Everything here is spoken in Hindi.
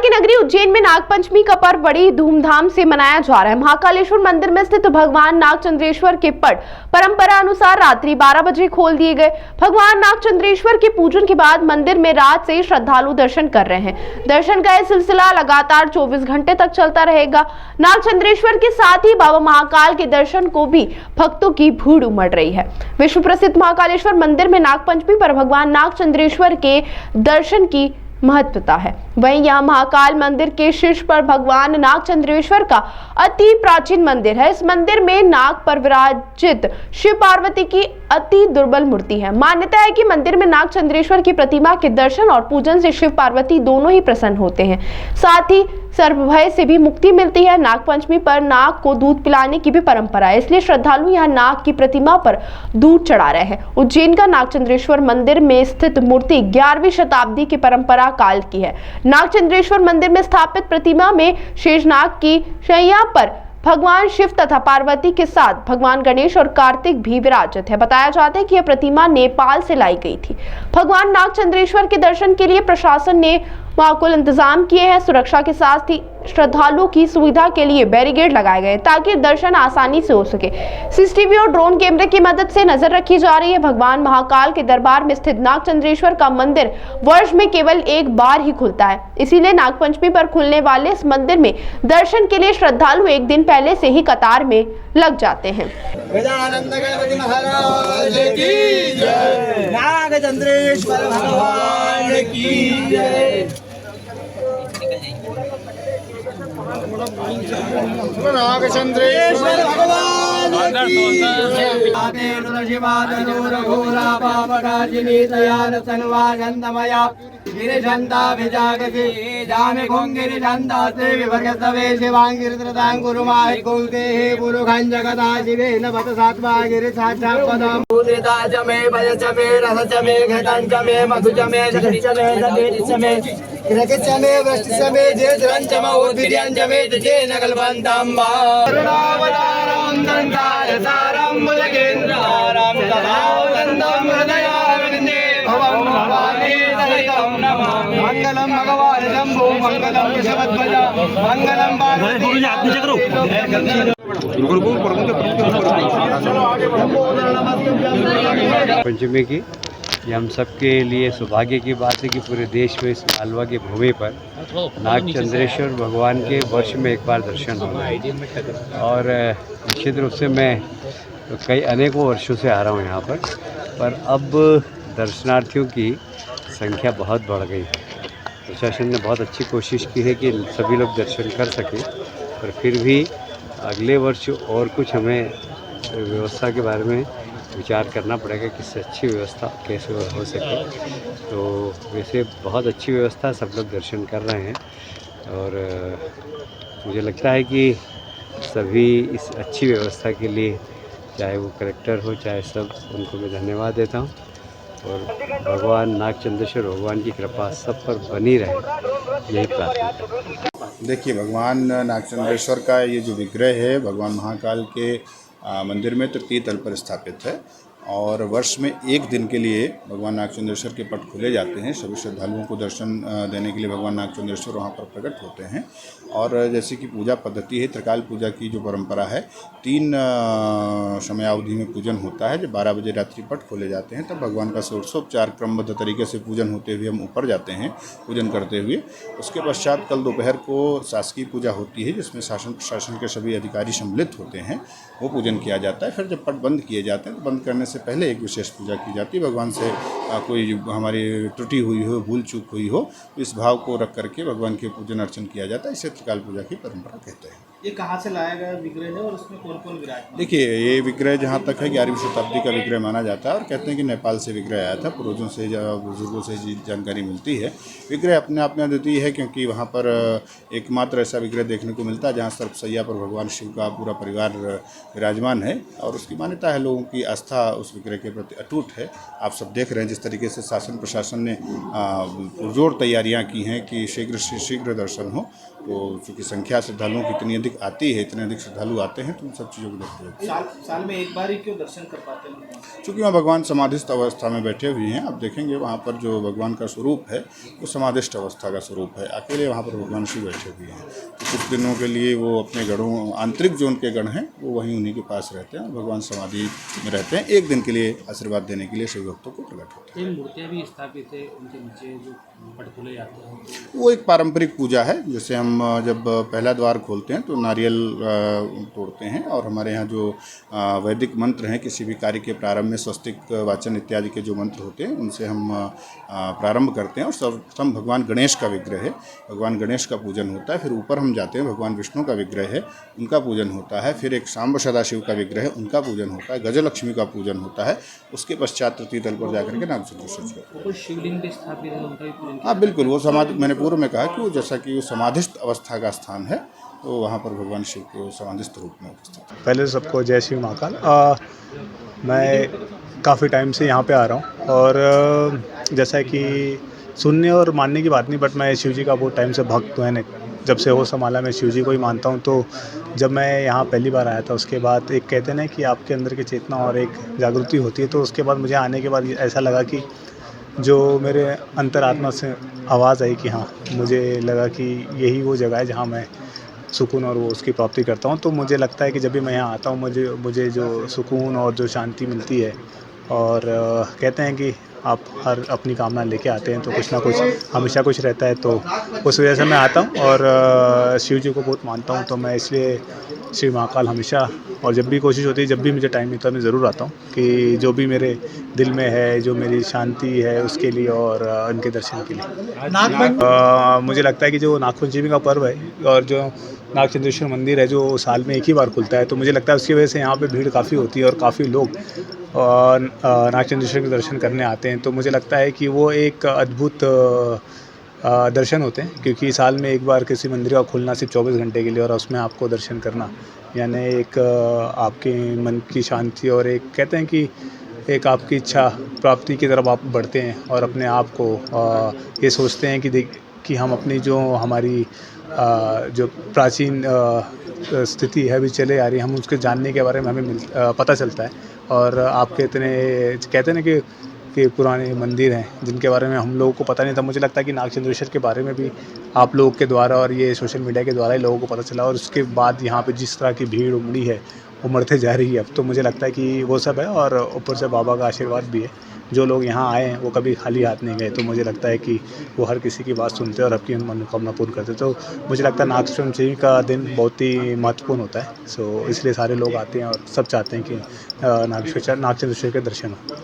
की नगरी उज्जैन में नागपंचमी का पर्व बड़ी धूमधाम से मनाया जा रहा है। महाकालेश्वर मंदिर में स्थित भगवान नागचंद्रेश्वर के पट परंपरा अनुसार रात्रि 12 बजे खोल दिए गए। भगवान नागचंद्रेश्वर के पूजन के बाद मंदिर में रात से श्रद्धालु दर्शन कर रहे हैं। दर्शन का यह सिलसिला लगातार 24 घंटे तक चलता रहेगा। नागचंद्रेश्वर के साथ ही बाबा महाकाल के दर्शन को भी भक्तों की भीड़ उमड़ रही है। विश्व प्रसिद्ध महाकालेश्वर मंदिर में नागपंचमी पर भगवान नागचंद्रेश्वर के दर्शन की महत्वता है। वहीं यह महाकाल मंदिर के शीर्ष पर भगवान नागचंद्रेश्वर का अति प्राचीन मंदिर है। इस मंदिर में नाग पर विराजित शिव पार्वती की अति दुर्बल मूर्ति है। मान्यता है कि मंदिर में नागचंद्रेश्वर की प्रतिमा के दर्शन और पूजन से शिव पार्वती दोनों ही प्रसन्न होते हैं। साथ ही सर्पभय से भी मुक्ति मिलती है। नागपंचमी पर नाग को दूध पिलाने की भी परंपरा है, इसलिए श्रद्धालु यहाँ नाग की प्रतिमा पर दूध चढ़ा रहे हैं। उज्जैन का नागचंद्रेश्वर मंदिर में स्थित मूर्ति 11वीं शताब्दी की परंपरा काल की है। नागचंद्रेश्वर मंदिर में स्थापित प्रतिमा में शेषनाग की शैया पर भगवान शिव तथा पार्वती के साथ भगवान गणेश और कार्तिक भी विराजित है। बताया जाता है कि यह प्रतिमा नेपाल से लाई गई थी। भगवान नागचंद्रेश्वर के दर्शन के लिए प्रशासन ने माकुल इंतजाम किए हैं। सुरक्षा के साथ ही श्रद्धालुओं की सुविधा के लिए बैरिकेड लगाए गए ताकि दर्शन आसानी से हो सके। सीसीटीवी और ड्रोन कैमरे की मदद से नजर रखी जा रही है। भगवान महाकाल के दरबार में स्थित नागचंद्रेश्वर का मंदिर वर्ष में केवल एक बार ही खुलता है, इसीलिए नागपंचमी पर खुलने वाले इस मंदिर में दर्शन के लिए श्रद्धालु एक दिन पहले से ही कतार में लग जाते हैं। नागचंद्रेश्वर भगवान की जय। नागचंद्रेश्वर भगवान मंगलम भगवान शंभो मंगलम केशवध्वज मंगलम पंचमी की ये हम सबके लिए सौभाग्य की बात है कि पूरे देश में इस मालवा की भूमि पर नागचंद्रेश्वर भगवान के वर्ष में एक बार दर्शन होना है। और निश्चित रूप से मैं कई अनेकों वर्षों से आ रहा हूँ यहाँ पर अब दर्शनार्थियों की संख्या बहुत बढ़ गई है। प्रशासन ने बहुत अच्छी कोशिश की है कि सभी लोग दर्शन कर सकें, पर फिर भी अगले वर्ष और कुछ हमें व्यवस्था के बारे में विचार करना पड़ेगा कि इससे अच्छी व्यवस्था कैसे हो सके। तो वैसे बहुत अच्छी व्यवस्था, सब लोग दर्शन कर रहे हैं और मुझे लगता है कि सभी इस अच्छी व्यवस्था के लिए, चाहे वो कलेक्टर हो चाहे सब, उनको मैं धन्यवाद देता हूँ। और भगवान नागचंद्रेश्वर भगवान की कृपा सब पर बनी रहे, यही प्रार्थना। देखिए, भगवान नागचंद्रेश्वर का ये जो विग्रह है भगवान महाकाल के मंदिर में तृतीय तल पर स्थापित है और वर्ष में एक दिन के लिए भगवान नागचंद्रेश्वर के पट खुले जाते हैं। सभी श्रद्धालुओं को दर्शन देने के लिए भगवान नागचंद्रेश्वर वहाँ पर प्रकट होते हैं। और जैसे कि पूजा पद्धति है, त्रिकाल पूजा की जो परंपरा है, 3 समयावधि में पूजन होता है। जब 12 बजे रात्रि पट खोले जाते हैं तब भगवान का षोडशोपचार क्रमबद्ध तरीके से पूजन होते हुए हम ऊपर जाते हैं पूजन करते हुए। उसके पश्चात कल दोपहर को शासकीय पूजा होती है जिसमें शासन प्रशासन के सभी अधिकारी सम्मिलित होते हैं, वो पूजन किया जाता है। फिर जब पट बंद किए जाते हैं तो बंद करने से पहले एक विशेष पूजा की जाती है। भगवान से कोई हमारी त्रुटि हुई हो, भूल चूक हुई हो, इस भाव को रख करके भगवान के पूजन अर्चन किया जाता है। इसे त्रिकाल पूजा की परंपरा कहते हैं। ये कहाँ से लाया गया विग्रह है और उसमें कौन कौन विराजमान? देखिए, ये विग्रह जहाँ तक है 11वीं शताब्दी का विग्रह माना जाता है और कहते हैं कि नेपाल से विग्रह आया था। पूर्वजों से, बुजुर्गों से जानकारी मिलती है। विग्रह अपने आप में अद्वितीय है क्योंकि वहाँ पर एकमात्र ऐसा विग्रह देखने को मिलता है जहाँ सर्पसैया पर भगवान शिव का पूरा परिवार विराजमान है और उसकी मान्यता है। लोगों की आस्था उस विग्रह के प्रति अटूट है। आप सब देख रहे हैं जिस तरीके से शासन प्रशासन ने पुरजोर तैयारियां की हैं कि शीघ्र से शीघ्र दर्शन हो। तो चूँकि संख्या श्रद्धालुओं की इतनी अधिक आती है, इतने अधिक श्रद्धालु आते हैं, तो उन सब चीज़ों को देखते हुए साल में एक बार ही क्यों दर्शन कर पाते हैं? चूँकि वहाँ भगवान समाधिस्थ अवस्था में बैठे हुए हैं। आप देखेंगे वहाँ पर जो भगवान का स्वरूप है वो समाधिस्थ अवस्था का स्वरूप है। अकेले वहाँ पर भगवान शिव बैठे हुए हैं। तो कुछ दिनों के लिए वो अपने गढ़ों, आंतरिक जो उनके गढ़ हैं वो वहीं उन्हीं के पास रहते हैं। भगवान समाधि में रहते हैं। एक दिन के लिए आशीर्वाद देने के लिए शिव भक्तों को प्रकट होते हैं। मूर्तियाँ भी स्थापित है उनके नीचे जो पट खुले जाते हैं, वो एक पारंपरिक पूजा है। जैसे हम जब पहला द्वार खोलते हैं तो नारियल तोड़ते हैं, और हमारे यहाँ जो वैदिक मंत्र हैं, किसी भी कार्य के प्रारंभ में स्वस्तिक वाचन इत्यादि के जो मंत्र होते हैं उनसे हम प्रारंभ करते हैं। और सर्वप्रथम भगवान गणेश का विग्रह है, भगवान गणेश का पूजन होता है। फिर ऊपर हम जाते हैं, भगवान विष्णु का विग्रह है, उनका पूजन होता है। फिर एक सांब सदाशिव का विग्रह है, उनका पूजन होता है। गजलक्ष्मी का पूजन होता है। उसके पश्चात तृतीय तल पर जाकर के नागचंद्रेश्वर। शिवलिंग भी स्थापित है, उनका भी पूजन। हाँ बिल्कुल, वो समाधि, मैंने पूर्व में कहा कि वो जैसा कि वो समाधिस्थ अवस्था का स्थान है, तो वहाँ पर भगवान शिव को समाधिस्थ रूप में उपस्थित है। पहले सबको जय श्री महाकाल। मैं काफ़ी टाइम से यहाँ पे आ रहा हूँ, और जैसा कि सुनने और मानने की बात नहीं, बट मैं शिव जी का बहुत टाइम से भक्त हूँ। जब से होश संभाला मैं शिव जी को ही मानता हूँ। तो जब मैं यहाँ पहली बार आया था, उसके बाद एक कहते हैं ना कि आपके अंदर की चेतना और एक जागृति होती है, तो उसके बाद मुझे आने के बाद ऐसा लगा कि जो मेरे अंतरात्मा से आवाज़ आई कि हाँ, मुझे लगा कि यही वो जगह है जहाँ मैं सुकून और वो उसकी प्राप्ति करता हूँ। तो मुझे लगता है कि जब भी मैं यहाँ आता हूँ, मुझे जो सुकून और जो शांति मिलती है, और कहते हैं कि आप हर अपनी कामना लेके आते हैं तो कुछ ना कुछ हमेशा कुछ रहता है। तो उस वजह से मैं आता हूँ, और शिव जी को बहुत मानता हूँ। तो मैं इसलिए श्री महाकाल हमेशा, और जब भी कोशिश होती है, जब भी मुझे टाइम मिलता है, मैं ज़रूर आता हूँ कि जो भी मेरे दिल में है, जो मेरी शांति है, उसके लिए और उनके दर्शन के लिए। मुझे लगता है कि जो नागपंचमी का पर्व है और जो नागचंद्रेश्वर मंदिर है, जो साल में एक ही बार खुलता है, तो मुझे लगता है उसकी वजह से यहाँ पे भीड़ काफ़ी होती है और काफ़ी लोग नागचंद्रेश्वर के दर्शन करने आते हैं। तो मुझे लगता है कि वो एक अद्भुत दर्शन होते हैं, क्योंकि साल में एक बार किसी मंदिर का खुलना सिर्फ 24 घंटे के लिए, और उसमें आपको दर्शन करना, यानी एक आपके मन की शांति, और एक कहते हैं कि एक आपकी इच्छा प्राप्ति की तरफ आप बढ़ते हैं, और अपने आप को ये सोचते हैं कि हम अपनी जो हमारी जो प्राचीन स्थिति है अभी चले आ रही है, हम उसके जानने के बारे में हमें पता चलता है। और आपके इतने कहते हैं ना कि पुराने मंदिर हैं जिनके बारे में हम लोगों को पता नहीं था। मुझे लगता है कि नागचंद्रेश्वर के बारे में भी आप लोगों के द्वारा और ये सोशल मीडिया के द्वारा ही लोगों को पता चला, और उसके बाद यहाँ पे जिस तरह की भीड़ उमड़ी है, उमड़ते जा रही है अब। तो मुझे लगता है कि वो सब है, और ऊपर से बाबा का आशीर्वाद भी है। जो लोग यहाँ आए हैं वो कभी खाली हाथ नहीं गए। तो मुझे लगता है कि वो हर किसी की बात सुनते हैं और आपकी मनोकामना पूर्ण करते हैं। तो मुझे लगता है नागपंचमी का दिन बहुत ही महत्वपूर्ण होता है। इसलिए सारे लोग आते हैं और सब चाहते हैं कि नागचंद्रेश्वर के दर्शन हो।